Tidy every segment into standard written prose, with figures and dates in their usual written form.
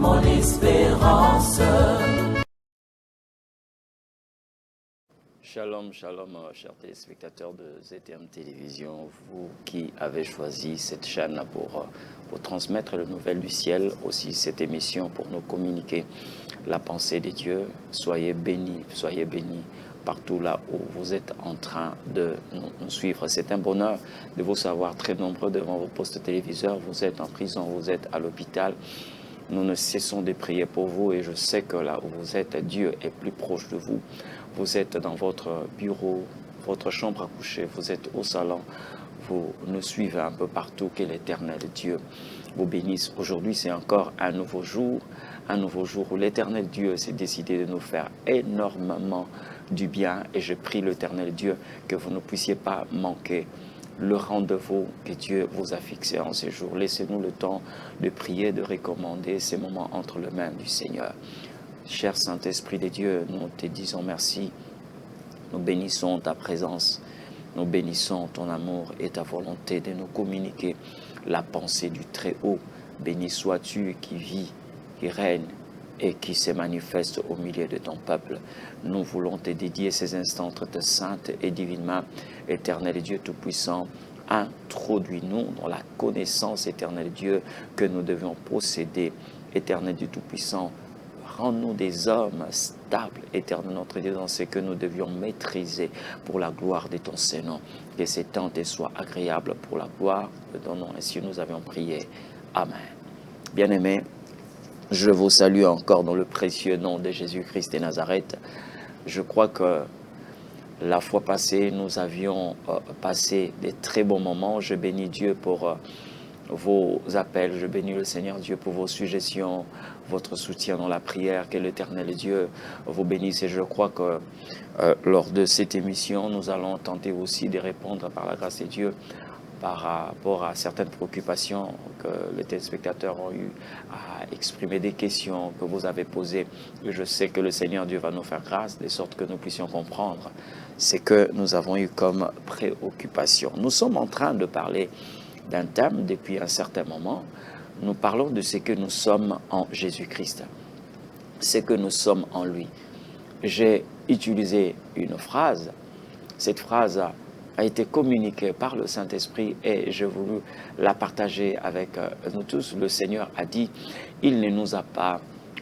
mon espérance. Shalom, shalom, chers téléspectateurs de ZTM Télévision, vous qui avez choisi cette chaîne pour transmettre les nouvelles du ciel, aussi cette émission pour nous communiquer la pensée de Dieu. Soyez bénis partout là où vous êtes en train de nous suivre. C'est un bonheur de vous savoir très nombreux devant vos postes téléviseurs. Vous êtes en prison, vous êtes à l'hôpital. Nous ne cessons de prier pour vous et je sais que là où vous êtes, Dieu est plus proche de vous. Vous êtes dans votre bureau, votre chambre à coucher, vous êtes au salon, vous nous suivez un peu partout. Que l'Éternel Dieu vous bénisse. Aujourd'hui, c'est encore un nouveau jour où l'Éternel Dieu s'est décidé de nous faire énormément du bien. Et je prie l'Éternel Dieu que vous ne puissiez pas manquer le rendez-vous que Dieu vous a fixé en ces jours. Laissez-nous le temps de prier, de recommander ces moments entre les mains du Seigneur. Cher Saint-Esprit de Dieu, nous te disons merci. Nous bénissons ta présence. Nous bénissons ton amour et ta volonté de nous communiquer la pensée du Très-Haut. Béni sois-tu qui vis, qui règne et qui se manifeste au milieu de ton peuple. Nous voulons te dédier ces instants entre tes saintes et divines mains. Éternel Dieu Tout-Puissant, introduis-nous dans la connaissance, éternel Dieu, que nous devions posséder. Éternel Dieu Tout-Puissant, rends-nous des hommes stables, éternel notre Dieu, dans ce que nous devions maîtriser pour la gloire de ton Saint-Nom. Que ces temps te soient agréables pour la gloire de ton nom. Ainsi nous avions prié. Amen. Bien-aimés, je vous salue encore dans le précieux nom de Jésus-Christ de Nazareth. Je crois que la fois passée, nous avions passé des très bons moments. Je bénis Dieu pour vos appels. Je bénis le Seigneur Dieu pour vos suggestions, votre soutien dans la prière. Que l'Éternel Dieu vous bénisse. Et je crois que lors de cette émission, nous allons tenter aussi de répondre par la grâce de Dieu par rapport à certaines préoccupations que les téléspectateurs ont eu à exprimer, des questions que vous avez posées. Et je sais que le Seigneur Dieu va nous faire grâce, de sorte que nous puissions comprendre ce que nous avons eu comme préoccupation. Nous sommes en train de parler d'un thème depuis un certain moment. Nous parlons de ce que nous sommes en Jésus-Christ, ce que nous sommes en lui. J'ai utilisé une phrase. Cette phrase a été communiquée par le Saint-Esprit et j'ai voulu la partager avec nous tous. Le Seigneur a dit, il ne nous a pas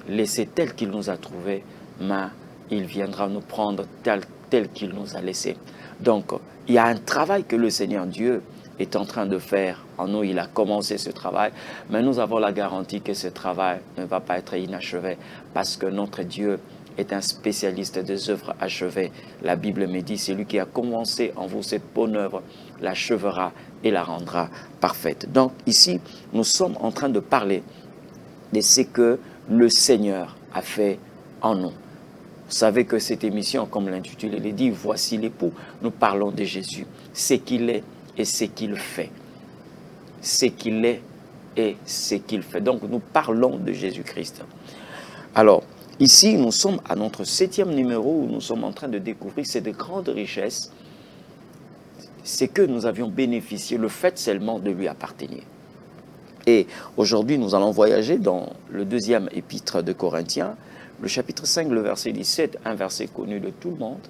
laissés tel qu'il nous a trouvés, mais il viendra nous prendre tel qu'il nous a laissés. Donc, il y a un travail que le Seigneur Dieu est en train de faire en nous. Il a commencé ce travail, mais nous avons la garantie que ce travail ne va pas être inachevé parce que notre Dieu est un spécialiste des œuvres achevées. La Bible me dit, c'est lui qui a commencé en vous cette bonne œuvre, l'achèvera et la rendra parfaite. Donc ici, nous sommes en train de parler de ce que le Seigneur a fait en nous. Vous savez que cette émission, comme l'intitulé le dit, voici l'époux, nous parlons de Jésus, ce qu'il est et ce qu'il fait. Ce qu'il est et ce qu'il fait. Donc nous parlons de Jésus-Christ. Alors, ici, nous sommes à notre 7e numéro où nous sommes en train de découvrir ces de grandes richesses, c'est que nous avions bénéficié, le fait seulement de lui appartenir. Et aujourd'hui, nous allons voyager dans le 2e épître de Corinthiens, le chapitre 5, le verset 17, un verset connu de tout le monde,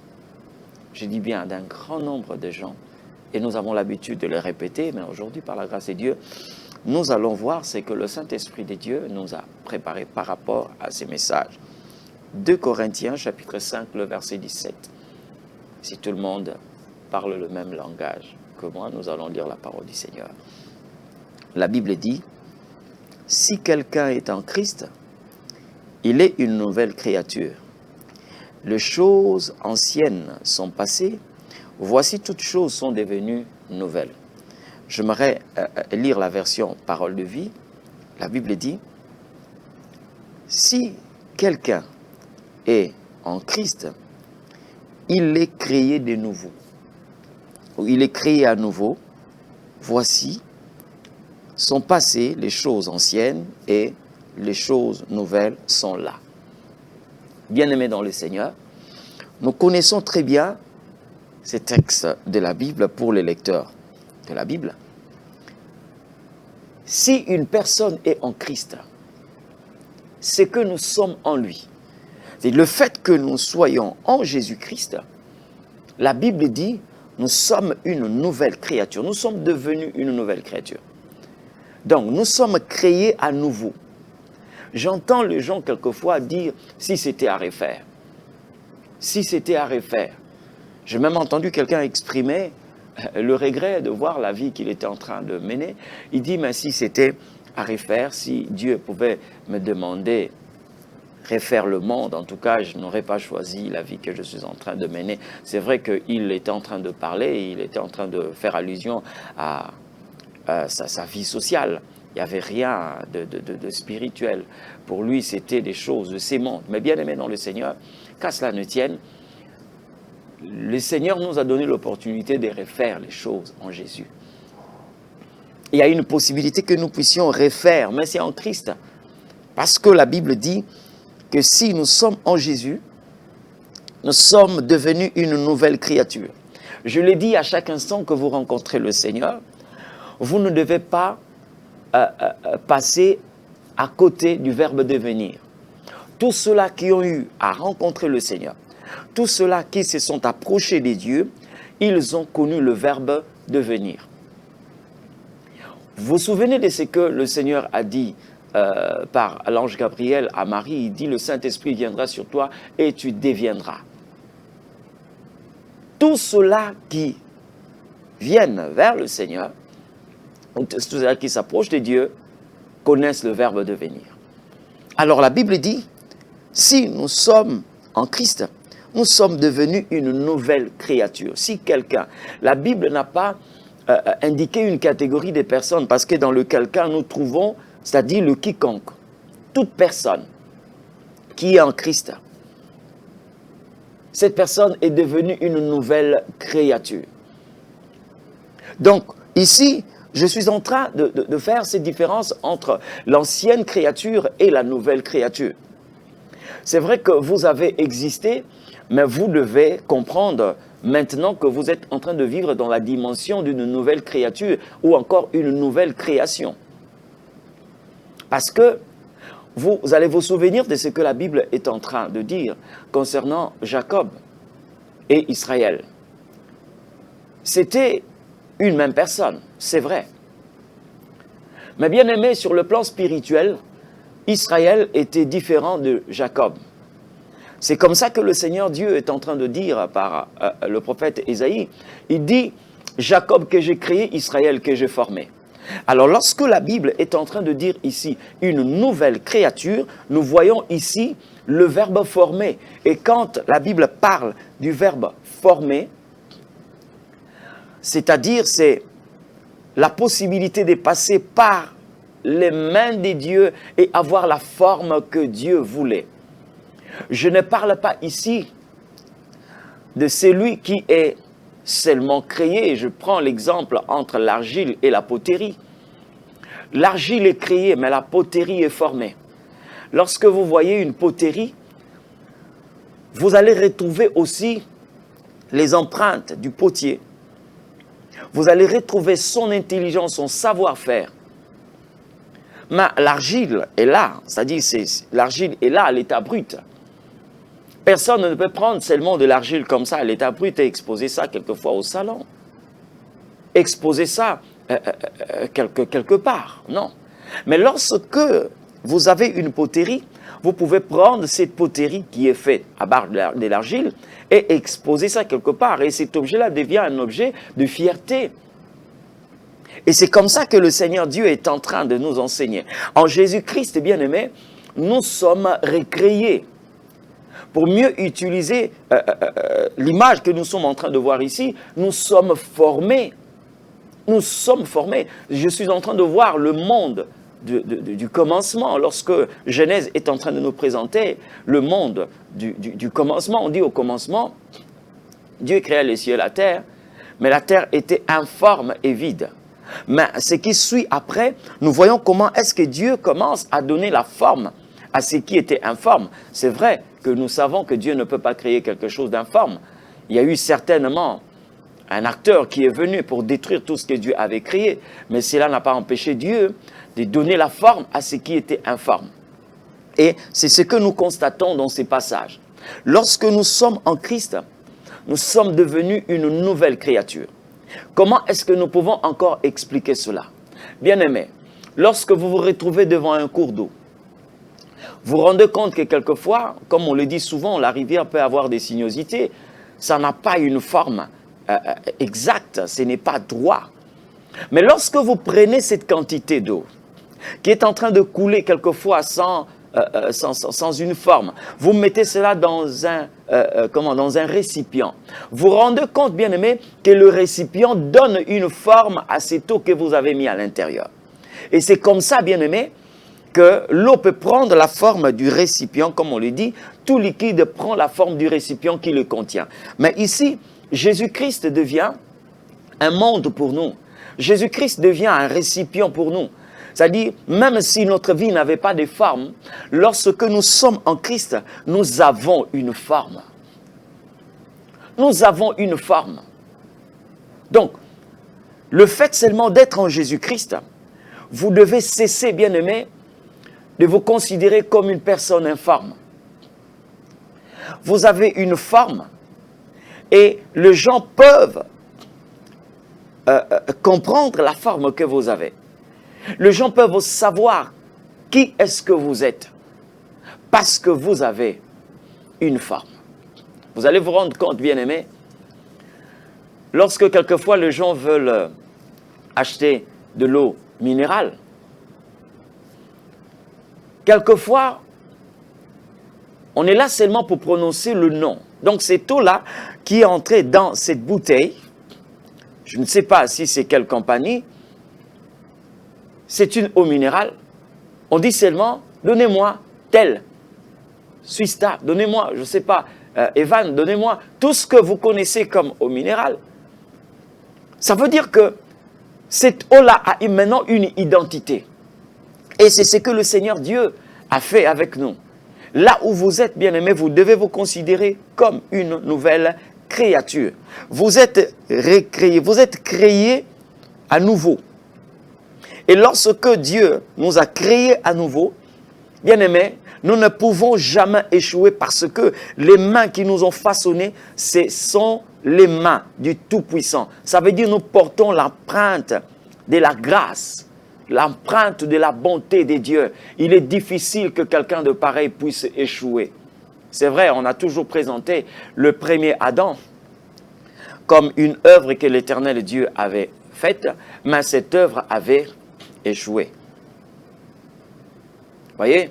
je dis bien d'un grand nombre de gens, et nous avons l'habitude de le répéter, mais aujourd'hui, par la grâce de Dieu, nous allons voir ce que le Saint-Esprit de Dieu nous a préparé par rapport à ces messages. 2 Corinthiens, chapitre 5, le verset 17. Si tout le monde parle le même langage que moi, nous allons lire la parole du Seigneur. La Bible dit, « Si quelqu'un est en Christ, il est une nouvelle créature. Les choses anciennes sont passées, voici toutes choses sont devenues nouvelles. » J'aimerais lire la version Parole de vie. La Bible dit, « Si quelqu'un est en Christ, il est créé de nouveau. » Il est créé à nouveau. Voici, sont passées les choses anciennes et les choses nouvelles sont là. Bien-aimés dans le Seigneur, nous connaissons très bien ces textes de la Bible pour les lecteurs de la Bible. Si une personne est en Christ, c'est que nous sommes en lui. C'est le fait que nous soyons en Jésus-Christ. La Bible dit, nous sommes une nouvelle créature. Nous sommes devenus une nouvelle créature. Donc, nous sommes créés à nouveau. J'entends les gens quelquefois dire, si c'était à refaire. Si c'était à refaire. J'ai même entendu quelqu'un exprimer le regret de voir la vie qu'il était en train de mener. Il dit, mais si c'était à refaire, si Dieu pouvait me demander refaire le monde, en tout cas, je n'aurais pas choisi la vie que je suis en train de mener. C'est vrai qu'il était en train de parler, il était en train de faire allusion à sa vie sociale. Il n'y avait rien de spirituel. Pour lui, c'était des choses de ces mondes. Mais bien aimé dans le Seigneur, qu'à cela ne tienne, le Seigneur nous a donné l'opportunité de refaire les choses en Jésus. Il y a une possibilité que nous puissions refaire, mais c'est en Christ. Parce que la Bible dit que si nous sommes en Jésus, nous sommes devenus une nouvelle créature. Je l'ai dit, à chaque instant que vous rencontrez le Seigneur, vous ne devez pas passer à côté du verbe devenir. Tous ceux-là qui ont eu à rencontrer le Seigneur, tous ceux-là qui se sont approchés des dieux, ils ont connu le verbe devenir. Vous vous souvenez de ce que le Seigneur a dit par l'ange Gabriel à Marie? Il dit, le Saint-Esprit viendra sur toi et tu deviendras. Tous ceux-là qui viennent vers le Seigneur, tous ceux-là qui s'approchent de Dieu, connaissent le verbe devenir. Alors la Bible dit, si nous sommes en Christ, nous sommes devenus une nouvelle créature. Si quelqu'un, la Bible n'a pas indiqué une catégorie de personnes, parce que dans le quelqu'un, nous trouvons, c'est-à-dire le quiconque, toute personne qui est en Christ, cette personne est devenue une nouvelle créature. Donc, ici, je suis en train de faire cette différence entre l'ancienne créature et la nouvelle créature. C'est vrai que vous avez existé, mais vous devez comprendre maintenant que vous êtes en train de vivre dans la dimension d'une nouvelle créature ou encore une nouvelle création. Parce que vous allez vous souvenir de ce que la Bible est en train de dire concernant Jacob et Israël. C'était une même personne, c'est vrai. Mais bien aimé, sur le plan spirituel, Israël était différent de Jacob. C'est comme ça que le Seigneur Dieu est en train de dire par le prophète Ésaïe. Il dit, Jacob que j'ai créé, Israël que j'ai formé. Alors lorsque la Bible est en train de dire ici une nouvelle créature, nous voyons ici le verbe former. Et quand la Bible parle du verbe former, c'est-à-dire c'est la possibilité de passer par les mains des dieux et avoir la forme que Dieu voulait. Je ne parle pas ici de celui qui est seulement créé. Je prends l'exemple entre l'argile et la poterie. L'argile est créée, mais la poterie est formée. Lorsque vous voyez une poterie, vous allez retrouver aussi les empreintes du potier. Vous allez retrouver son intelligence, son savoir-faire. Mais l'argile est là, c'est-à-dire l'argile est là à l'état brut. Personne ne peut prendre seulement de l'argile comme ça à l'état brut et exposer ça quelquefois au salon. Exposer ça quelque part, non. Mais lorsque vous avez une poterie, vous pouvez prendre cette poterie qui est faite à base de l'argile et exposer ça quelque part. Et cet objet-là devient un objet de fierté. Et c'est comme ça que le Seigneur Dieu est en train de nous enseigner. En Jésus-Christ, bien-aimés, nous sommes recréés. Pour mieux utiliser l'image que nous sommes en train de voir ici, nous sommes formés. Nous sommes formés. Je suis en train de voir le monde du commencement. Lorsque Genèse est en train de nous présenter le monde du commencement, on dit au commencement, Dieu créa les cieux et la terre, mais la terre était informe et vide. Mais ce qui suit après, nous voyons comment est-ce que Dieu commence à donner la forme à ce qui était informe. C'est vrai que nous savons que Dieu ne peut pas créer quelque chose d'informe. Il y a eu certainement un acteur qui est venu pour détruire tout ce que Dieu avait créé, mais cela n'a pas empêché Dieu de donner la forme à ce qui était informe. Et c'est ce que nous constatons dans ces passages. Lorsque nous sommes en Christ, nous sommes devenus une nouvelle créature. Comment est-ce que nous pouvons encore expliquer cela? Bien-aimés, lorsque vous vous retrouvez devant un cours d'eau, vous vous rendez compte que quelquefois, comme on le dit souvent, la rivière peut avoir des sinuosités, ça n'a pas une forme exacte, ce n'est pas droit. Mais lorsque vous prenez cette quantité d'eau qui est en train de couler quelquefois sans une forme, vous mettez cela dans un récipient. Vous vous rendez compte, bien aimé, que le récipient donne une forme à cette eau que vous avez mis à l'intérieur. Et c'est comme ça, bien aimé, que l'eau peut prendre la forme du récipient, comme on le dit, tout liquide prend la forme du récipient qui le contient. Mais ici, Jésus-Christ devient un monde pour nous. Jésus-Christ devient un récipient pour nous. C'est-à-dire, même si notre vie n'avait pas de forme, lorsque nous sommes en Christ, nous avons une forme. Nous avons une forme. Donc, le fait seulement d'être en Jésus-Christ, vous devez cesser, bien-aimés, de vous considérer comme une personne informe. Vous avez une forme et les gens peuvent comprendre la forme que vous avez. Les gens peuvent savoir qui est-ce que vous êtes parce que vous avez une forme. Vous allez vous rendre compte, bien-aimés, lorsque quelquefois les gens veulent acheter de l'eau minérale, quelquefois, on est là seulement pour prononcer le nom. Donc, cette eau-là qui est entrée dans cette bouteille, je ne sais pas si c'est quelle compagnie, c'est une eau minérale. On dit seulement, donnez-moi telle, Suista, donnez-moi, je ne sais pas, Evan, donnez-moi tout ce que vous connaissez comme eau minérale. Ça veut dire que cette eau-là a maintenant une identité. Et c'est ce que le Seigneur Dieu a fait avec nous. Là où vous êtes, bien-aimés, vous devez vous considérer comme une nouvelle créature. Vous êtes recréé, vous êtes créé à nouveau. Et lorsque Dieu nous a créés à nouveau, bien-aimés, nous ne pouvons jamais échouer parce que les mains qui nous ont façonnés, ce sont les mains du Tout-Puissant. Ça veut dire que nous portons l'empreinte de la grâce, l'empreinte de la bonté de Dieu. Il est difficile que quelqu'un de pareil puisse échouer. C'est vrai, on a toujours présenté le premier Adam comme une œuvre que l'Éternel Dieu avait faite, mais cette œuvre avait échoué. Voyez?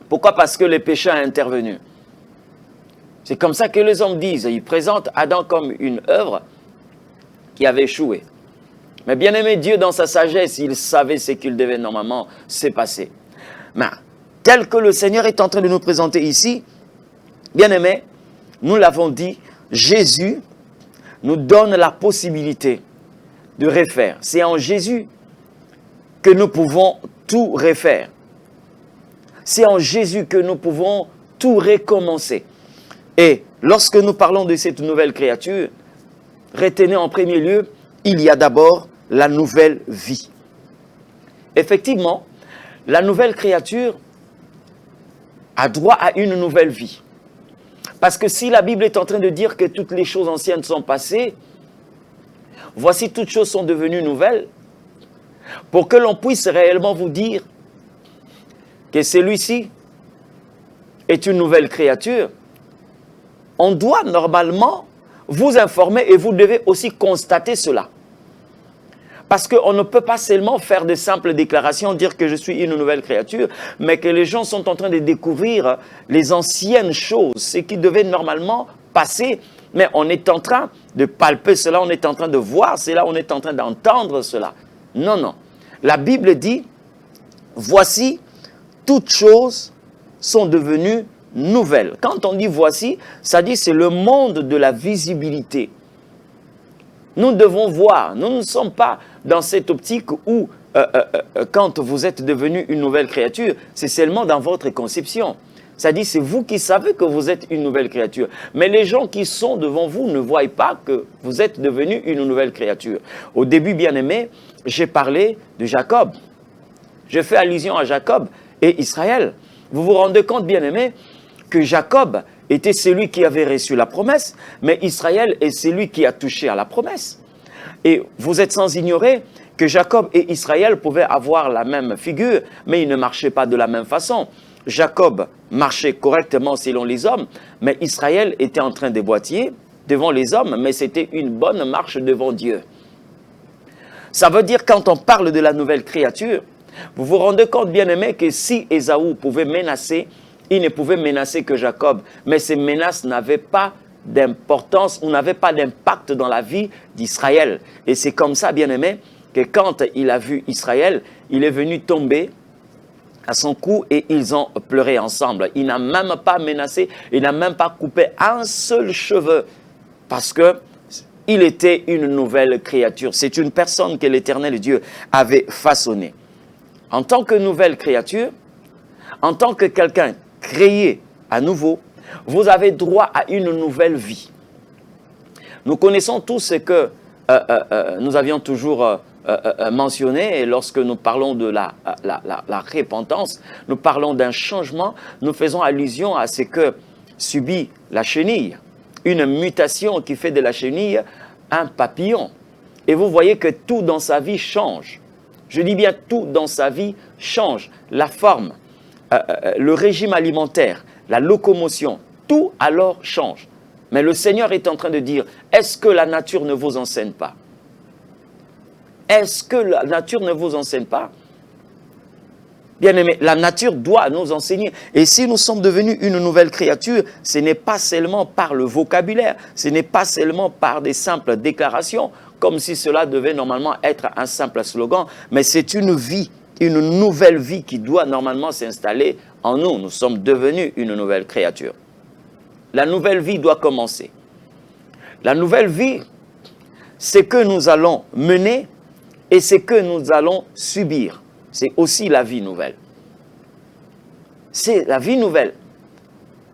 Pourquoi? Parce que le péché a intervenu. C'est comme ça que les hommes disent. Ils présentent Adam comme une œuvre qui avait échoué. Mais bien aimé, Dieu, dans sa sagesse, il savait ce qu'il devait normalement se passer. Mais tel que le Seigneur est en train de nous présenter ici, bien aimé, nous l'avons dit, Jésus nous donne la possibilité de refaire. C'est en Jésus que nous pouvons tout refaire. C'est en Jésus que nous pouvons tout recommencer. Et lorsque nous parlons de cette nouvelle créature, retenez en premier lieu, il y a d'abord la nouvelle vie. Effectivement, la nouvelle créature a droit à une nouvelle vie. Parce que si la Bible est en train de dire que toutes les choses anciennes sont passées, voici toutes choses sont devenues nouvelles, pour que l'on puisse réellement vous dire que celui-ci est une nouvelle créature, on doit normalement vous informer et vous devez aussi constater cela. Parce qu'on ne peut pas seulement faire de simples déclarations, dire que je suis une nouvelle créature, mais que les gens sont en train de découvrir les anciennes choses, ce qui devait normalement passer. Mais on est en train de palper cela, on est en train de voir cela, on est en train d'entendre cela. Non, non. La Bible dit, voici, toutes choses sont devenues nouvelles. Quand on dit voici, ça dit c'est le monde de la visibilité. Nous devons voir, nous ne sommes pas dans cette optique où, quand vous êtes devenu une nouvelle créature, c'est seulement dans votre conception. Ça dit, c'est vous qui savez que vous êtes une nouvelle créature. Mais les gens qui sont devant vous ne voient pas que vous êtes devenu une nouvelle créature. Au début, bien aimé, j'ai parlé de Jacob. Je fais allusion à Jacob et Israël. Vous vous rendez compte, bien-aimés, que Jacob était celui qui avait reçu la promesse, mais Israël est celui qui a touché à la promesse. Et vous êtes sans ignorer que Jacob et Israël pouvaient avoir la même figure, mais ils ne marchaient pas de la même façon. Jacob marchait correctement selon les hommes, mais Israël était en train de boitiller devant les hommes, mais c'était une bonne marche devant Dieu. Ça veut dire, quand on parle de la nouvelle créature, vous vous rendez compte, bien-aimés, que si Ésaü pouvait menacer, il ne pouvait menacer que Jacob, mais ces menaces n'avaient pas d'importance ou n'avaient pas d'impact dans la vie d'Israël. Et c'est comme ça, bien-aimés, que quand il a vu Israël, il est venu tomber à son cou et ils ont pleuré ensemble. Il n'a même pas menacé, il n'a même pas coupé un seul cheveu parce qu'il était une nouvelle créature. C'est une personne que l'Éternel Dieu avait façonnée. En tant que nouvelle créature, en tant que quelqu'un créé à nouveau, vous avez droit à une nouvelle vie. Nous connaissons tous ce que nous avions toujours mentionné, et lorsque nous parlons de la repentance, nous parlons d'un changement, nous faisons allusion à ce que subit la chenille, une mutation qui fait de la chenille un papillon. Et vous voyez que tout dans sa vie change. Je dis bien tout dans sa vie change. La forme, le régime alimentaire, la locomotion, tout alors change. Mais le Seigneur est en train de dire, est-ce que la nature ne vous enseigne pas? Est-ce que la nature ne vous enseigne pas? Bien-aimés, la nature doit nous enseigner. Et si nous sommes devenus une nouvelle créature, ce n'est pas seulement par le vocabulaire, ce n'est pas seulement par des simples déclarations, comme si cela devait normalement être un simple slogan, mais c'est une vie, une nouvelle vie qui doit normalement s'installer en nous. Nous sommes devenus une nouvelle créature. La nouvelle vie doit commencer. La nouvelle vie, c'est que nous allons mener et c'est que nous allons subir. C'est aussi la vie nouvelle. C'est la vie nouvelle.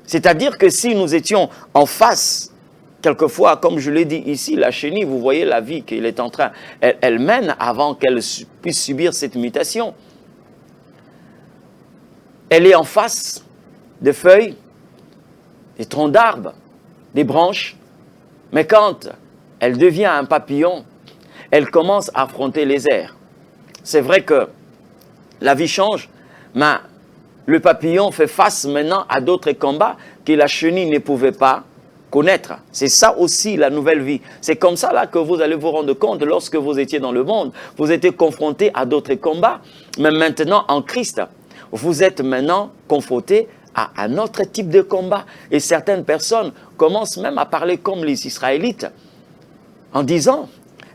C'est-à-dire que si nous étions en face, quelquefois, comme je l'ai dit ici, la chenille, vous voyez la vie qu'elle est en train, elle mène avant qu'elle puisse subir cette mutation. Elle est en face des feuilles, des troncs d'arbres, des branches, mais quand elle devient un papillon, elle commence à affronter les airs. C'est vrai que la vie change, mais le papillon fait face maintenant à d'autres combats que la chenille ne pouvait pas connaître. C'est ça aussi la nouvelle vie. C'est comme ça là que vous allez vous rendre compte, lorsque vous étiez dans le monde, vous étiez confronté à d'autres combats, mais maintenant en Christ, vous êtes maintenant confronté à un autre type de combat. Et certaines personnes commencent même à parler comme les Israélites, en disant,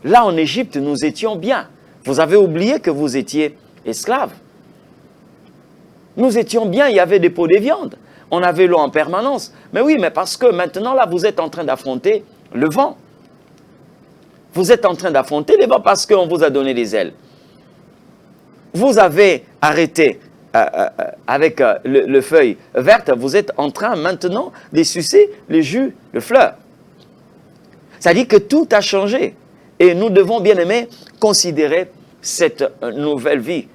là en Égypte, nous étions bien. Vous avez oublié que vous étiez esclaves. Nous étions bien, il y avait des pots de viande. On avait l'eau en permanence. Mais oui, mais parce que maintenant, là, vous êtes en train d'affronter le vent. Vous êtes en train d'affronter le vent parce qu'on vous a donné des ailes. Vous avez arrêté avec le feuille verte, vous êtes en train maintenant de sucer le jus, le fleur. Ça dit que tout a changé. Et nous devons, bien aimés, considérer cette nouvelle vie.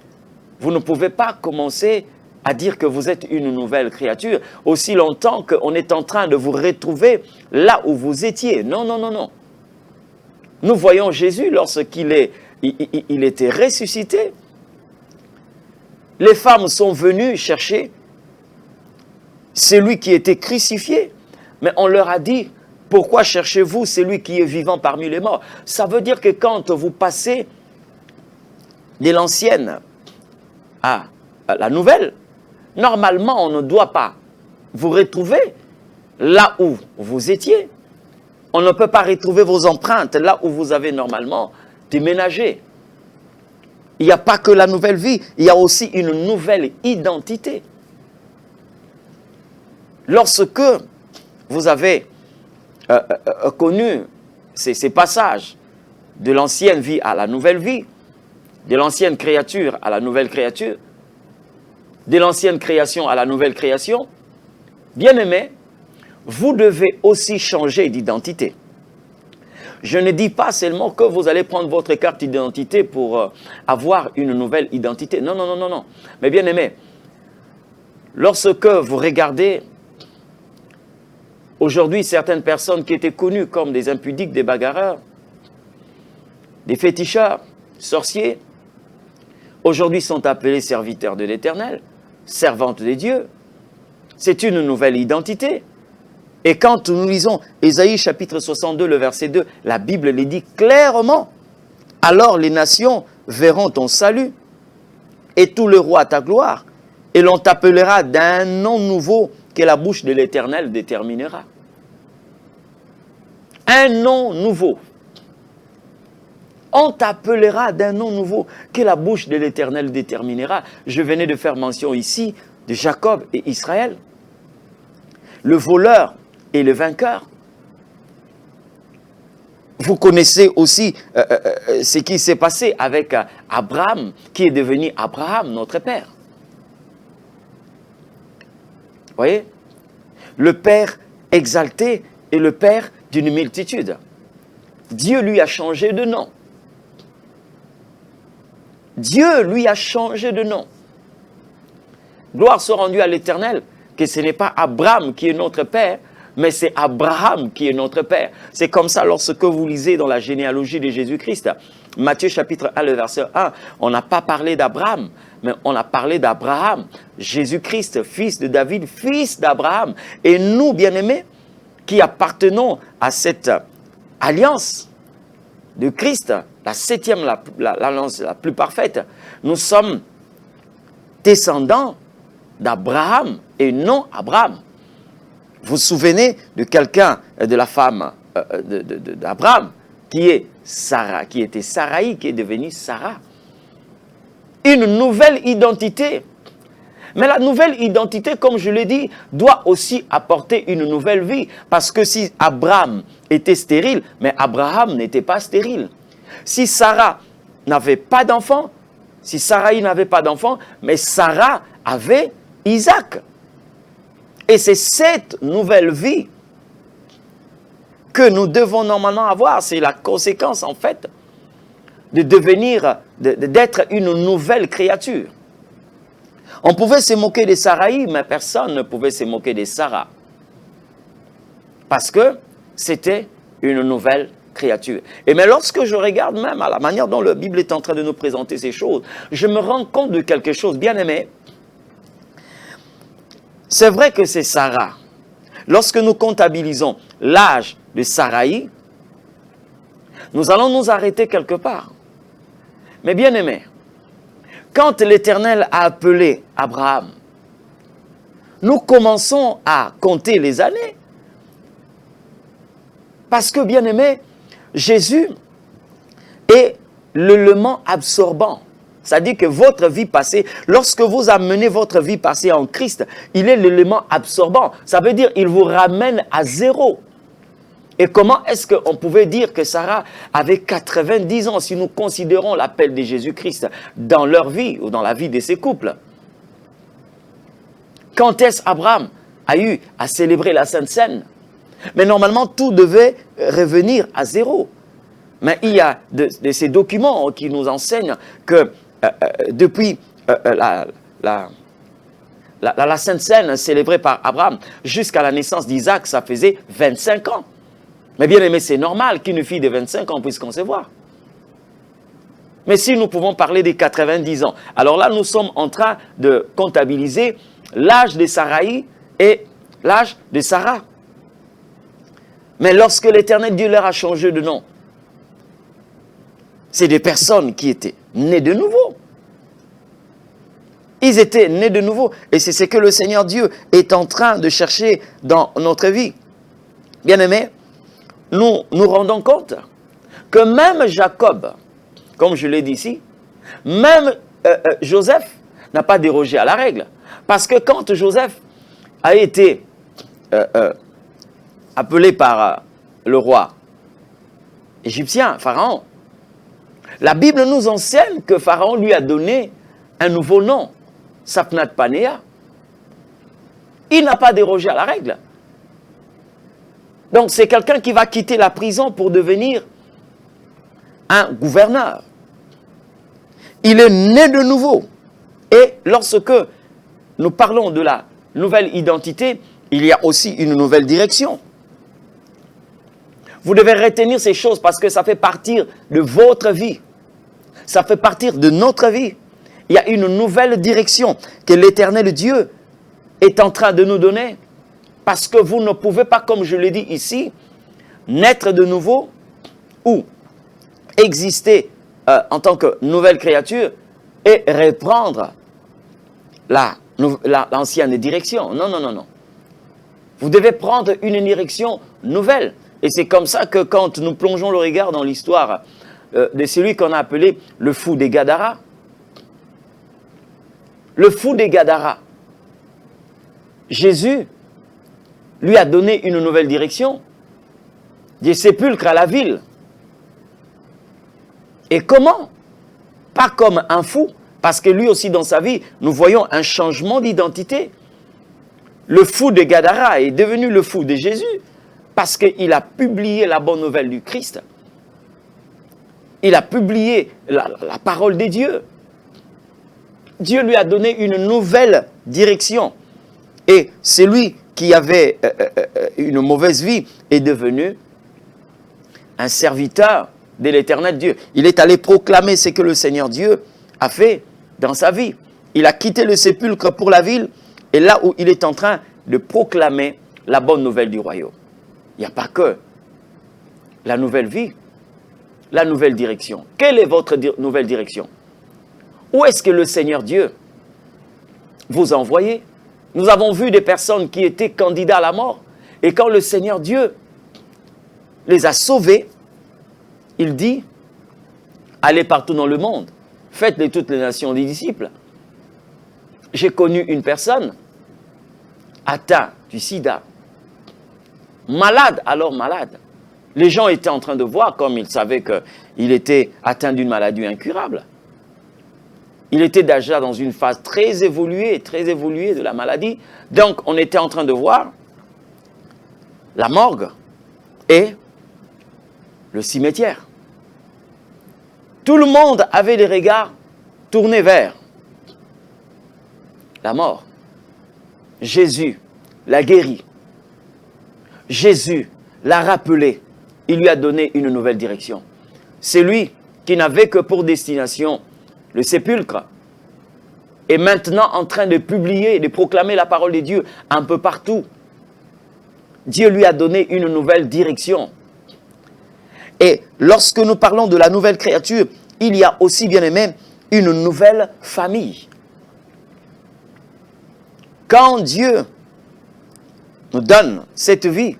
Vous ne pouvez pas commencer à dire que vous êtes une nouvelle créature aussi longtemps qu'on est en train de vous retrouver là où vous étiez. Non, non, non, non. Nous voyons Jésus lorsqu'il était ressuscité. Les femmes sont venues chercher celui qui était crucifié. Mais on leur a dit, pourquoi cherchez-vous celui qui est vivant parmi les morts? Ça veut dire que quand vous passez de l'ancienne à la nouvelle, normalement, on ne doit pas vous retrouver là où vous étiez. On ne peut pas retrouver vos empreintes là où vous avez normalement déménagé. Il n'y a pas que la nouvelle vie, il y a aussi une nouvelle identité. Lorsque vous avez connu ces passages de l'ancienne vie à la nouvelle vie, de l'ancienne créature à la nouvelle créature, de l'ancienne création à la nouvelle création, bien aimé, vous devez aussi changer d'identité. Je ne dis pas seulement que vous allez prendre votre carte d'identité pour avoir une nouvelle identité. Non, non, non, non, non. Mais bien aimé, lorsque vous regardez aujourd'hui certaines personnes qui étaient connues comme des impudiques, des bagarreurs, des féticheurs, sorciers, aujourd'hui sont appelés serviteurs de l'Éternel, servantes des dieux. C'est une nouvelle identité. Et quand nous lisons Ésaïe chapitre 62, le verset 2, la Bible les dit clairement. Alors les nations verront ton salut et tout le roi ta gloire, et l'on t'appellera d'un nom nouveau que la bouche de l'Éternel déterminera. Un nom nouveau. On t'appellera d'un nom nouveau que la bouche de l'Éternel déterminera. Je venais de faire mention ici de Jacob et Israël. Le voleur et le vainqueur. Vous connaissez aussi ce qui s'est passé avec Abraham, qui est devenu Abraham, notre père. Vous voyez? Le père exalté et le père d'une multitude. Dieu lui a changé de nom. Dieu lui a changé de nom. Gloire soit rendue à l'Éternel, que ce n'est pas Abraham qui est notre père, mais c'est Abraham qui est notre père. C'est comme ça lorsque vous lisez dans la généalogie de Jésus-Christ. Matthieu chapitre 1, le verset 1, on n'a pas parlé d'Abraham, mais on a parlé d'Abraham. Jésus-Christ, fils de David, fils d'Abraham. Et nous, bien-aimés, qui appartenons à cette alliance de Christ, la septième, l'alliance la plus parfaite, nous sommes descendants d'Abraham et non Abraham. Vous vous souvenez de quelqu'un, de la femme d'Abraham, qui est Sarah, qui était Saraï, qui est devenue Sarah. Une nouvelle identité. Mais la nouvelle identité, comme je l'ai dit, doit aussi apporter une nouvelle vie. Parce que si Abraham était stérile, mais Abraham n'était pas stérile. Si Sarah n'avait pas d'enfant, si Saraï n'avait pas d'enfant, mais Sarah avait Isaac. Et c'est cette nouvelle vie que nous devons normalement avoir. C'est la conséquence, en fait, de devenir, d'être une nouvelle créature. On pouvait se moquer de Saraï, mais personne ne pouvait se moquer de Sarah. Parce que c'était une nouvelle créature. Et mais lorsque je regarde même à la manière dont la Bible est en train de nous présenter ces choses, je me rends compte de quelque chose, bien aimé. C'est vrai que c'est Sarah. Lorsque nous comptabilisons l'âge de Saraï, nous allons nous arrêter quelque part. Mais bien aimé, quand l'Éternel a appelé Abraham, nous commençons à compter les années. Parce que, bien aimé, Jésus est l'élément absorbant. C'est-à-dire que votre vie passée, lorsque vous amenez votre vie passée en Christ, il est l'élément absorbant. Ça veut dire qu'il vous ramène à zéro. Et comment est-ce qu'on pouvait dire que Sarah avait 90 ans si nous considérons l'appel de Jésus-Christ dans leur vie ou dans la vie de ces couples? Quand est-ce Abraham a eu à célébrer la Sainte Seine? Mais normalement, tout devait revenir à zéro. Mais il y a de ces documents qui nous enseignent que depuis la Sainte Seine célébrée par Abraham jusqu'à la naissance d'Isaac, ça faisait 25 ans. Mais bien aimé, c'est normal qu'une fille de 25 ans puisse concevoir. Mais si nous pouvons parler des 90 ans, alors là, nous sommes en train de comptabiliser l'âge de Saraï et l'âge de Sarah. Mais lorsque l'Éternel Dieu leur a changé de nom, c'est des personnes qui étaient nées de nouveau. Ils étaient nés de nouveau. Et c'est ce que le Seigneur Dieu est en train de chercher dans notre vie. Bien-aimés, nous nous rendons compte que même Jacob, comme je l'ai dit ici, même Joseph n'a pas dérogé à la règle. Parce que quand Joseph a été appelé par le roi égyptien, Pharaon, la Bible nous enseigne que Pharaon lui a donné un nouveau nom, Sapnat Panéa. Il n'a pas dérogé à la règle. Donc c'est quelqu'un qui va quitter la prison pour devenir un gouverneur. Il est né de nouveau. Et lorsque nous parlons de la nouvelle identité, il y a aussi une nouvelle direction. Vous devez retenir ces choses parce que ça fait partie de votre vie. Ça fait partie de notre vie. Il y a une nouvelle direction que l'Éternel Dieu est en train de nous donner. Parce que vous ne pouvez pas, comme je l'ai dit ici, naître de nouveau ou exister en tant que nouvelle créature et reprendre l'ancienne direction. Non, non, non, non. Vous devez prendre une direction nouvelle. Et c'est comme ça que quand nous plongeons le regard dans l'histoire de celui qu'on a appelé le fou des Gadara, le fou des Gadara, Jésus lui a donné une nouvelle direction, des sépulcres à la ville. Et comment? Pas comme un fou, parce que lui aussi dans sa vie, nous voyons un changement d'identité. Le fou de Gadara est devenu le fou de Jésus, parce qu'il a publié la bonne nouvelle du Christ. Il a publié la parole des dieux. Dieu lui a donné une nouvelle direction. Et celui qui avait une mauvaise vie est devenu un serviteur de l'Éternel Dieu. Il est allé proclamer ce que le Seigneur Dieu a fait dans sa vie. Il a quitté le sépulcre pour la ville, et là où il est en train de proclamer la bonne nouvelle du royaume. Il n'y a pas que la nouvelle vie, la nouvelle direction. Quelle est votre nouvelle direction? Où est-ce que le Seigneur Dieu vous a envoyé? Nous avons vu des personnes qui étaient candidats à la mort, et quand le Seigneur Dieu les a sauvés, il dit, allez partout dans le monde, faites de toutes les nations des disciples. J'ai connu une personne atteinte du sida, malade, alors malade. Les gens étaient en train de voir, comme ils savaient qu'il était atteint d'une maladie incurable. Il était déjà dans une phase très évoluée de la maladie. Donc, on était en train de voir la morgue et le cimetière. Tout le monde avait les regards tournés vers la mort. Jésus l'a guéri. Jésus l'a rappelé. Il lui a donné une nouvelle direction. C'est lui qui n'avait que pour destination le sépulcre est maintenant en train de publier et de proclamer la parole de Dieu un peu partout. Dieu lui a donné une nouvelle direction. Et lorsque nous parlons de la nouvelle créature, il y a aussi, bien aimé, une nouvelle famille. Quand Dieu nous donne cette vie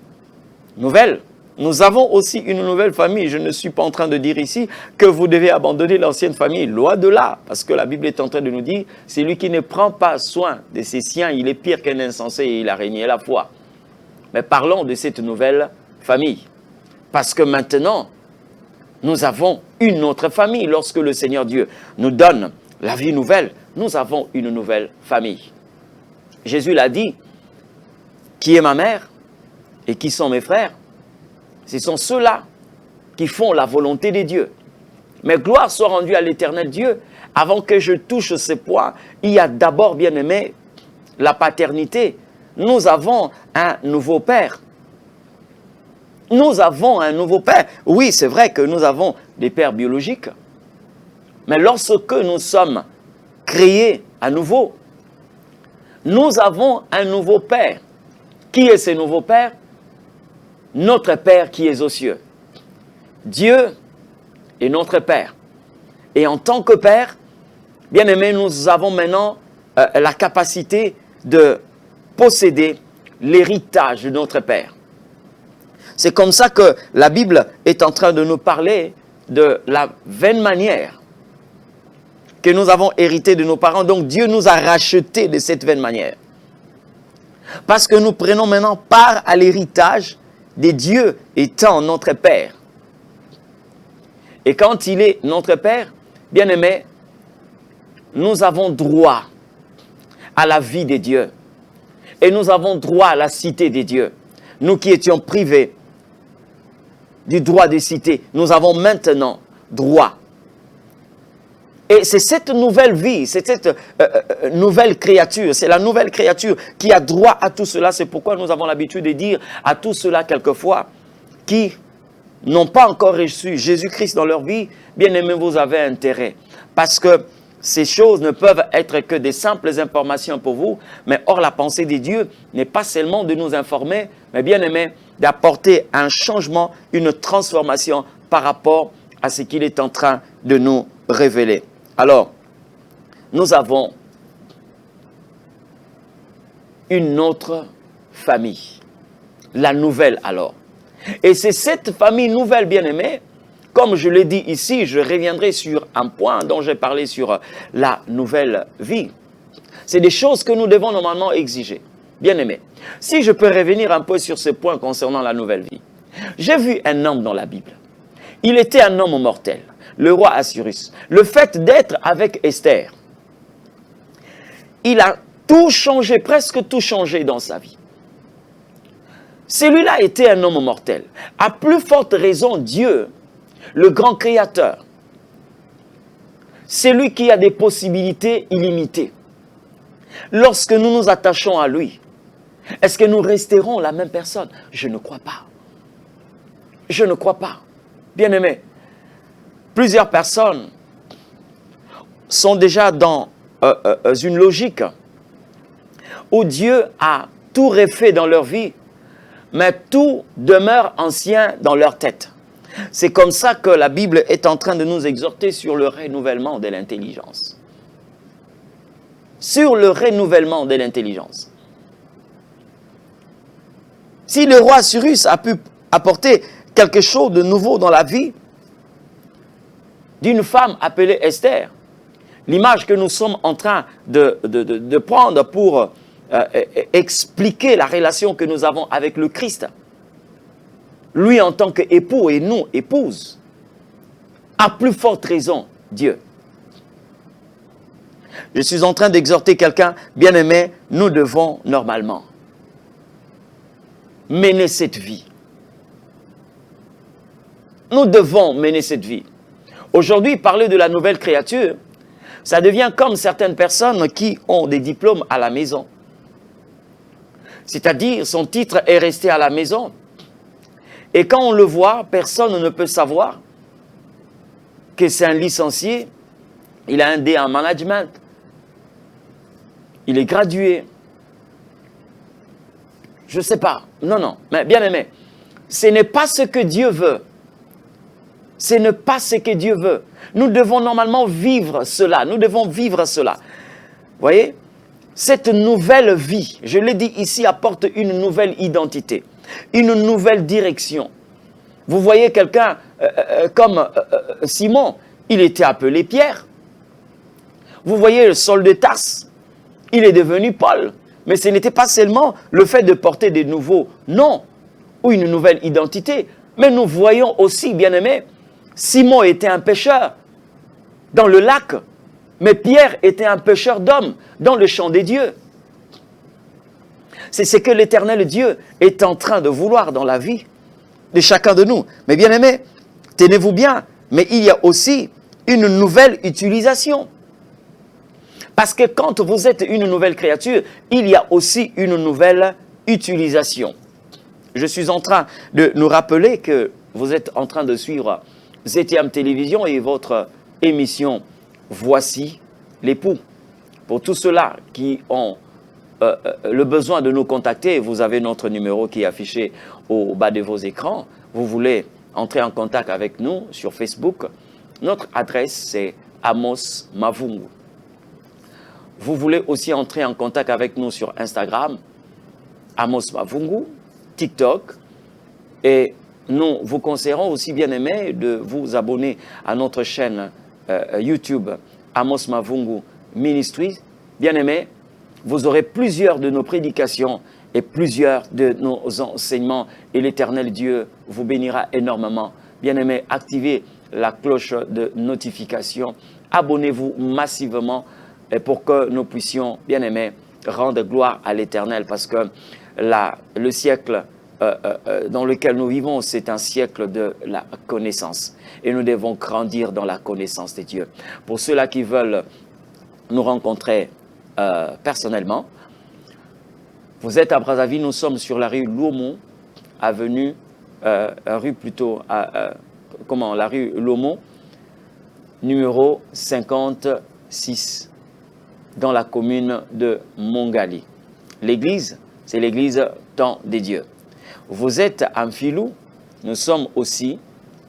nouvelle, nous avons aussi une nouvelle famille. Je ne suis pas en train de dire ici que vous devez abandonner l'ancienne famille. Loin de là, parce que la Bible est en train de nous dire, celui qui ne prend pas soin de ses siens, il est pire qu'un insensé et il a régné la foi. Mais parlons de cette nouvelle famille. Parce que maintenant, nous avons une autre famille. Lorsque le Seigneur Dieu nous donne la vie nouvelle, nous avons une nouvelle famille. Jésus l'a dit, qui est ma mère et qui sont mes frères? Ce sont ceux-là qui font la volonté de Dieu. Mais gloire soit rendue à l'Éternel Dieu. Avant que je touche ce point, il y a d'abord, bien aimé, la paternité. Nous avons un nouveau père. Nous avons un nouveau père. Oui, c'est vrai que nous avons des pères biologiques. Mais lorsque nous sommes créés à nouveau, nous avons un nouveau père. Qui est ce nouveau père? Notre Père qui est aux cieux. Dieu est notre Père. Et en tant que Père, bien aimé, nous avons maintenant la capacité de posséder l'héritage de notre Père. C'est comme ça que la Bible est en train de nous parler de la vaine manière que nous avons hérité de nos parents. Donc Dieu nous a rachetés de cette vaine manière. Parce que nous prenons maintenant part à l'héritage des dieux étant notre Père. Et quand il est notre Père, bien aimé, nous avons droit à la vie des dieux. Et nous avons droit à la cité des dieux. Nous qui étions privés du droit de cité, nous avons maintenant droit Et c'est cette nouvelle vie, c'est cette nouvelle créature, c'est la nouvelle créature qui a droit à tout cela. C'est pourquoi nous avons l'habitude de dire à tout cela quelquefois qui n'ont pas encore reçu Jésus-Christ dans leur vie, bien aimé, vous avez intérêt. Parce que ces choses ne peuvent être que des simples informations pour vous, mais or la pensée de Dieu n'est pas seulement de nous informer, mais bien aimé, d'apporter un changement, une transformation par rapport à ce qu'il est en train de nous révéler. Alors, nous avons une autre famille, la nouvelle alors. Et c'est cette famille nouvelle, bien-aimée, comme je l'ai dit ici, je reviendrai sur un point dont j'ai parlé sur la nouvelle vie. C'est des choses que nous devons normalement exiger. Bien-aimés, si je peux revenir un peu sur ce point concernant la nouvelle vie. J'ai vu un homme dans la Bible. Il était un homme mortel, le roi Assuérus. Le fait d'être avec Esther, il a tout changé, presque tout changé dans sa vie. Celui-là était un homme mortel. À plus forte raison, Dieu, le grand créateur, c'est lui qui a des possibilités illimitées. Lorsque nous nous attachons à lui, est-ce que nous resterons la même personne? Je ne crois pas. Je ne crois pas. Bien-aimés, plusieurs personnes sont déjà dans une logique où Dieu a tout refait dans leur vie, mais tout demeure ancien dans leur tête. C'est comme ça que la Bible est en train de nous exhorter sur le renouvellement de l'intelligence. Sur le renouvellement de l'intelligence. Si le roi Cyrus a pu apporter quelque chose de nouveau dans la vie d'une femme appelée Esther, l'image que nous sommes en train de prendre pour expliquer la relation que nous avons avec le Christ, lui en tant qu'époux et nous, épouse, à plus forte raison, Dieu. Je suis en train d'exhorter quelqu'un, bien-aimé, nous devons normalement mener cette vie. Nous devons mener cette vie. Aujourd'hui, parler de la nouvelle créature, ça devient comme certaines personnes qui ont des diplômes à la maison. C'est-à-dire, son titre est resté à la maison. Et quand on le voit, personne ne peut savoir que c'est un licencié, il a un D en management, il est gradué. Je ne sais pas. Non, non. Mais bien aimé, ce n'est pas ce que Dieu veut. Ce n'est pas ce que Dieu veut. Nous devons normalement vivre cela. Nous devons vivre cela. Vous voyez? Cette nouvelle vie, je l'ai dit ici, apporte une nouvelle identité, une nouvelle direction. Vous voyez quelqu'un comme Simon, il était appelé Pierre. Vous voyez le Saul de Tarse, il est devenu Paul. Mais ce n'était pas seulement le fait de porter des nouveaux noms ou une nouvelle identité. Mais nous voyons aussi, bien-aimés, Simon était un pêcheur dans le lac. Mais Pierre était un pêcheur d'hommes dans le champ des dieux. C'est ce que l'Éternel Dieu est en train de vouloir dans la vie de chacun de nous. Mais bien aimé, tenez-vous bien, mais il y a aussi une nouvelle utilisation. Parce que quand vous êtes une nouvelle créature, il y a aussi une nouvelle utilisation. Je suis en train de nous rappeler que vous êtes en train de suivre ZTM Télévision et votre émission Voici l'époux. Pour tous ceux-là qui ont le besoin de nous contacter, vous avez notre numéro qui est affiché au bas de vos écrans. Vous voulez entrer en contact avec nous sur Facebook. Notre adresse, c'est Amos Mavungu. Vous voulez aussi entrer en contact avec nous sur Instagram, Amos Mavungu, TikTok. Et nous vous conseillerons aussi, bien aimé, de vous abonner à notre chaîne YouTube, Amos Mavungu Ministries. Bien aimé, vous aurez plusieurs de nos prédications et plusieurs de nos enseignements et l'Éternel Dieu vous bénira énormément. Bien aimé, activez la cloche de notification. Abonnez-vous massivement pour que nous puissions, bien aimé, rendre gloire à l'Éternel parce que le siècle dans lequel nous vivons, c'est un siècle de la connaissance. Et nous devons grandir dans la connaissance de Dieu. Pour ceux-là qui veulent nous rencontrer personnellement, vous êtes à Brazzaville, nous sommes sur la rue Lomont, la rue Lomont, numéro 56, dans la commune de Mongali. L'église, c'est l'église Temps des Dieux. Vous êtes à Mfilou, nous sommes aussi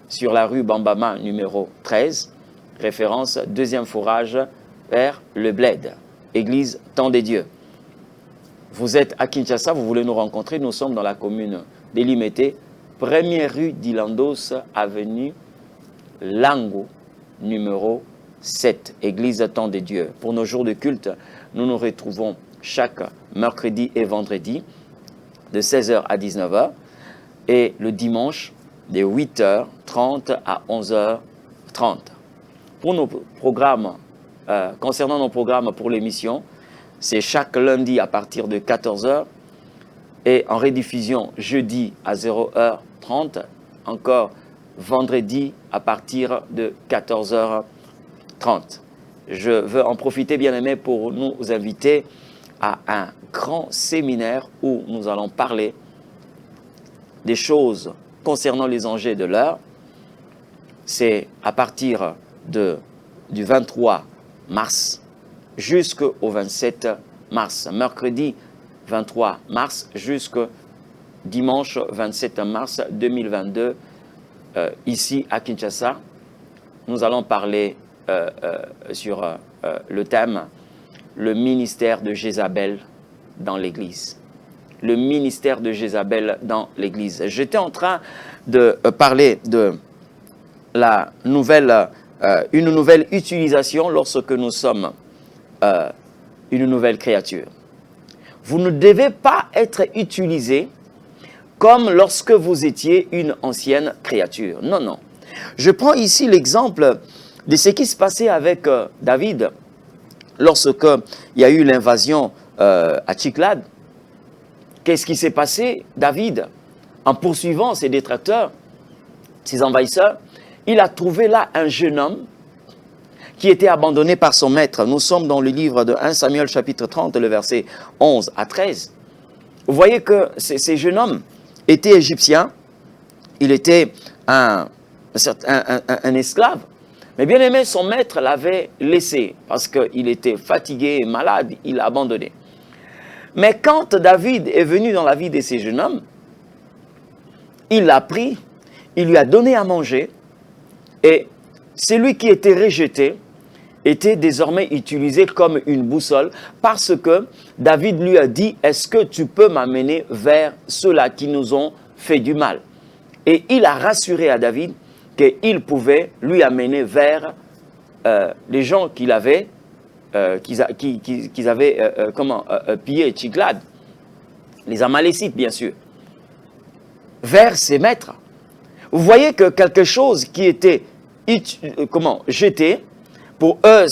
sur la rue Bambama, numéro 13, référence deuxième forage vers le Bled, église Temps des Dieux. Vous êtes à Kinshasa, vous voulez nous rencontrer, nous sommes dans la commune d'Elimete, première rue d'Ilandos, avenue Lango, numéro 7, église Temps des Dieux. Pour nos jours de culte, nous nous retrouvons chaque mercredi et vendredi de 16h à 19h et le dimanche de 8h30 à 11h30. Pour nos programmes, concernant nos programmes pour l'émission, c'est chaque lundi à partir de 14h et en rediffusion jeudi à 0h30, encore vendredi à partir de 14h30. Je veux en profiter, bien-aimés, pour nous inviter à un grand séminaire où nous allons parler des choses concernant les enjeux de l'heure. C'est à partir du 23 mars jusqu'au 27 mars. Mercredi 23 mars jusqu'au dimanche 27 mars 2022, ici à Kinshasa. Nous allons parler sur le thème « Le ministère de Jézabel dans l'Église ». Le ministère de Jézabel dans l'Église. J'étais en train de parler de une nouvelle utilisation lorsque nous sommes une nouvelle créature. Vous ne devez pas être utilisé comme lorsque vous étiez une ancienne créature. Non, non. Je prends ici l'exemple de ce qui se passait avec David lorsque il y a eu l'invasion à Tchiklad. Qu'est-ce qui s'est passé? David, en poursuivant ses détracteurs, ses envahisseurs, il a trouvé là un jeune homme qui était abandonné par son maître. Nous sommes dans le livre de 1 Samuel chapitre 30, le verset 11 à 13. Vous voyez que ces jeunes hommes étaient égyptiens, il était un esclave, mais bien aimé, son maître l'avait laissé parce qu'il était fatigué et malade, il l'a abandonné. Mais quand David est venu dans la vie de ces jeunes hommes, il l'a pris, il lui a donné à manger, et celui qui était rejeté était désormais utilisé comme une boussole parce que David lui a dit « Est-ce que tu peux m'amener vers ceux-là qui nous ont fait du mal ?» Et il a rassuré à David qu'il pouvait lui amener vers les gens qu'ils avaient pillé Tchiklad, les Amalécites bien sûr, vers ses maîtres. Vous voyez que quelque chose qui était jeté, pour eux,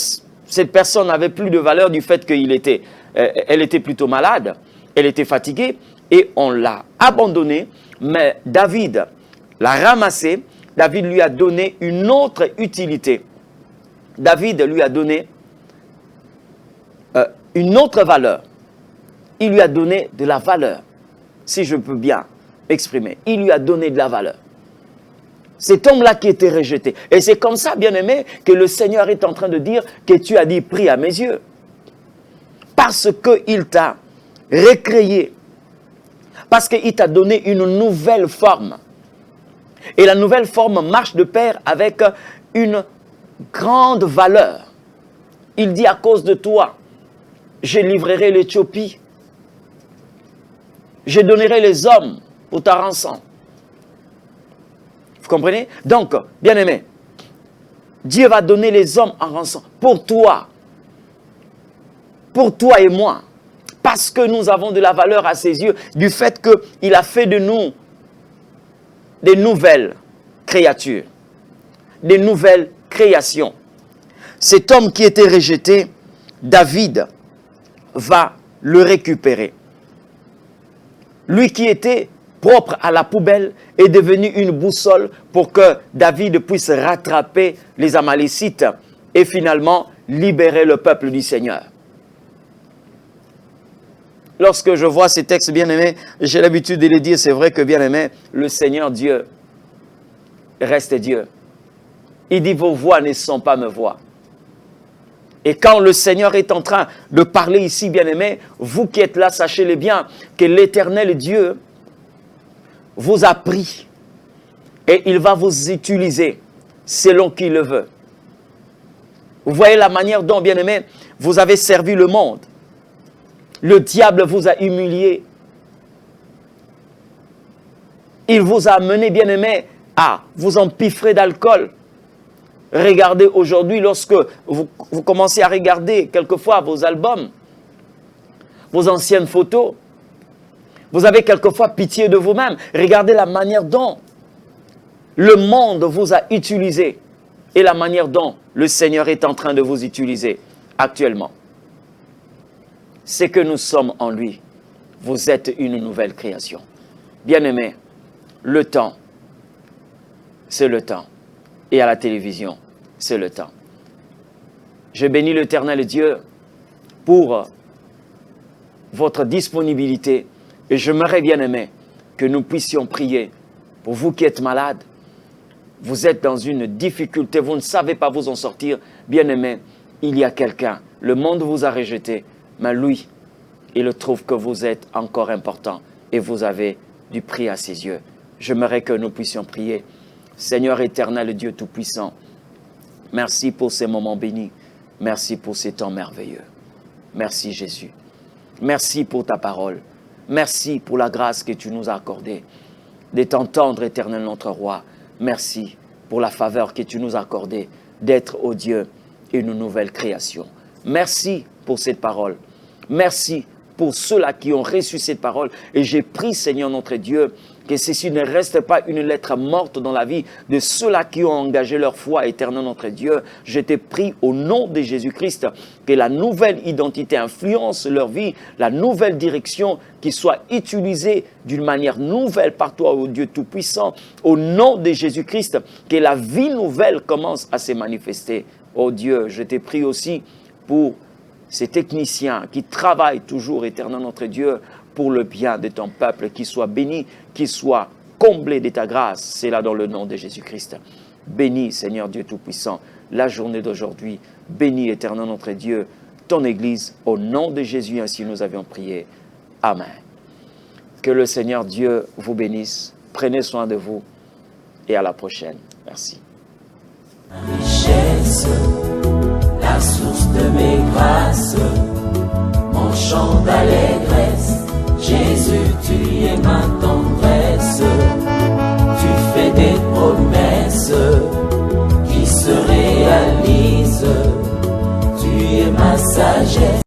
cette personne n'avait plus de valeur du fait qu'elle était plutôt malade, elle était fatiguée, et on l'a abandonnée, mais David l'a ramassée, David lui a donné une autre utilité. David lui a donné une autre valeur. Il lui a donné de la valeur, si je peux bien m'exprimer. Il lui a donné de la valeur. Cet homme-là qui était rejeté. Et c'est comme ça, bien-aimé, que le Seigneur est en train de dire que tu as dit, prie à mes yeux. Parce qu'il t'a recréé. Parce qu'il t'a donné une nouvelle forme. Et la nouvelle forme marche de pair avec une grande valeur. Il dit à cause de toi, je livrerai l'Éthiopie. Je donnerai les hommes pour ta rançon. Vous comprenez? Donc, bien-aimé, Dieu va donner les hommes en rançon pour toi et moi, parce que nous avons de la valeur à ses yeux, du fait qu'il a fait de nous des nouvelles créatures, des nouvelles créations. Cet homme qui était rejeté, David va le récupérer. Lui qui était propre à la poubelle est devenu une boussole pour que David puisse rattraper les Amalécites et finalement libérer le peuple du Seigneur. Lorsque je vois ces textes, bien-aimés, j'ai l'habitude de les dire, c'est vrai que, bien-aimés, le Seigneur Dieu reste Dieu. Il dit, vos voix ne sont pas mes voix. Et quand le Seigneur est en train de parler ici, bien-aimés, vous qui êtes là, sachez-le bien, que l'Éternel Dieu vous a pris et il va vous utiliser selon qu'il le veut. Vous voyez la manière dont, bien-aimés, vous avez servi le monde. Le diable vous a humilié. Il vous a amené, bien-aimés, à vous empiffrer d'alcool. Regardez aujourd'hui, lorsque vous commencez à regarder quelquefois vos albums, vos anciennes photos, vous avez quelquefois pitié de vous-même. Regardez la manière dont le monde vous a utilisé et la manière dont le Seigneur est en train de vous utiliser actuellement. C'est que nous sommes en lui. Vous êtes une nouvelle création. Bien-aimés, le temps, c'est le temps. Et à la télévision, c'est le temps. Je bénis l'Éternel Dieu pour votre disponibilité. Et j'aimerais, bien-aimés, que nous puissions prier pour vous qui êtes malades. Vous êtes dans une difficulté, vous ne savez pas vous en sortir. Bien-aimés, il y a quelqu'un. Le monde vous a rejeté, mais lui, il trouve que vous êtes encore important et vous avez du prix à ses yeux. J'aimerais que nous puissions prier. Seigneur éternel, Dieu Tout-Puissant, merci pour ces moments bénis. Merci pour ces temps merveilleux. Merci Jésus. Merci pour ta parole. Merci pour la grâce que tu nous as accordée de t'entendre, éternel notre roi. Merci pour la faveur que tu nous as accordée d'être, ô Dieu, une nouvelle création. Merci pour cette parole. Merci pour ceux-là qui ont reçu cette parole. Et j'ai prié, Seigneur notre Dieu, que ceci ne reste pas une lettre morte dans la vie de ceux-là qui ont engagé leur foi, éternel notre Dieu. Je te prie au nom de Jésus-Christ que la nouvelle identité influence leur vie, la nouvelle direction qui soit utilisée d'une manière nouvelle par toi, ô Dieu Tout-Puissant. Au nom de Jésus-Christ, que la vie nouvelle commence à se manifester. Ô Dieu, je te prie aussi pour ces techniciens qui travaillent toujours, éternel notre Dieu, pour le bien de ton peuple, qui soit béni, qui soit comblé de ta grâce. C'est là dans le nom de Jésus-Christ. Bénis, Seigneur Dieu Tout-Puissant, la journée d'aujourd'hui. Bénis, éternel notre Dieu, ton Église. Au nom de Jésus, ainsi nous avions prié. Amen. Que le Seigneur Dieu vous bénisse. Prenez soin de vous et à la prochaine. Merci. Richesse, la source de mes grâces, mon chant d'allégresse. Jésus, tu es ma tendresse, tu fais des promesses qui se réalisent, tu es ma sagesse.